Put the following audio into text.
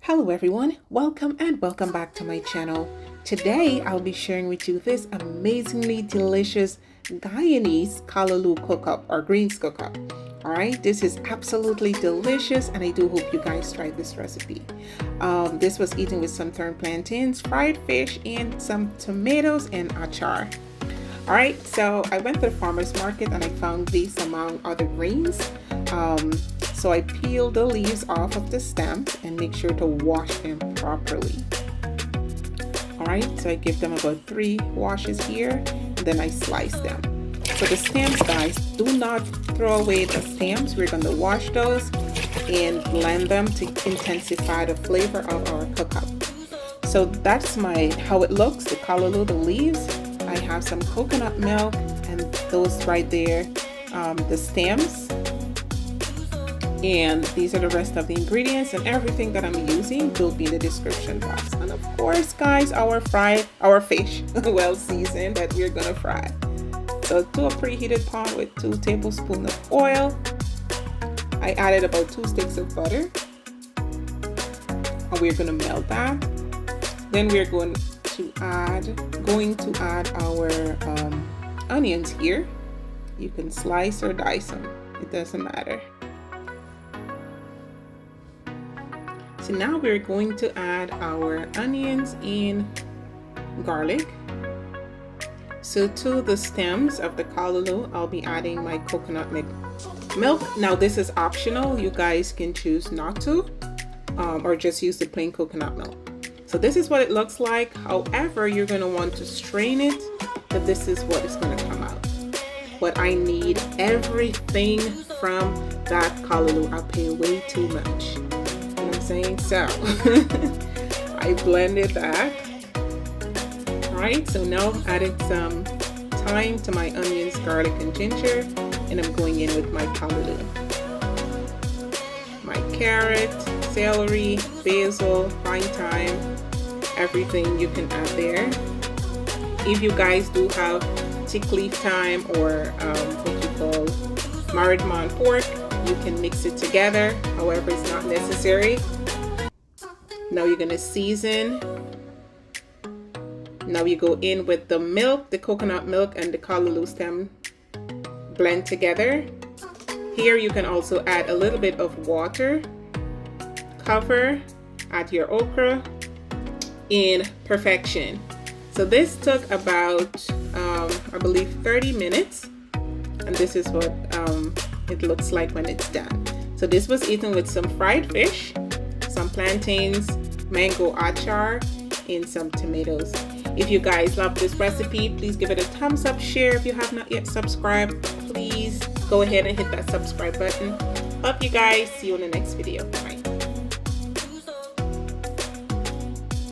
Hello everyone, welcome and welcome back to my channel. Today I'll be sharing with you this amazingly delicious Guyanese Callaloo Cookup or greens cookup. Alright, this is absolutely delicious and I do hope you guys try this recipe. This was eaten with some turned plantains, fried fish, and some tomatoes and achar. Alright, so I went to the farmer's market and I found these among other greens. So I peeled the leaves off of the stems and make sure to wash them properly. Alright, so I give them about 3 washes here, and then I slice them. So the stems, guys, do not throw away the stems. We're going to wash those and blend them to intensify the flavor of our cookup. So that's how it looks, the callaloo, the leaves. I have some coconut milk and those right there, the stems. And these are the rest of the ingredients, and everything that I'm using will be in the description box. And of course, guys, our fish, well seasoned, that we're gonna fry. So to a preheated pan with 2 tablespoons of oil. I added about 2 sticks of butter. And we're gonna melt that. Then we're going to add our onions here. You can slice or dice them, it doesn't matter. So now we're going to add our onions and garlic. So to the stems of the callaloo, I'll be adding my coconut milk. Now this is optional. You guys can choose not to, or just use the plain coconut milk. So this is what it looks like. However, you're going to want to strain it, but this is what is going to come out. But I need everything from that callaloo. I pay way too much. Saying so I blended that. All right, so now I've added some thyme to my onions, garlic, and ginger, and I'm going in with my callaloo, my carrot, celery, basil, fine thyme, everything you can add there. If you guys do have thick leaf thyme or what you call marigman pork, you can mix it together. However, it's not necessary. Now you're gonna season. Now you go in with the milk, the coconut milk, and the callaloo stem blend together. Here you can also add a little bit of water. Cover, add your okra, in perfection. So this took about, I believe, 30 minutes. And this is what it looks like when it's done. So this was eaten with some fried fish, some plantains, mango achar, and some tomatoes. If you guys love this recipe, please give it a thumbs up, share. If you have not yet subscribed, please go ahead and hit that subscribe button. Love you guys. See you in the next video. Bye.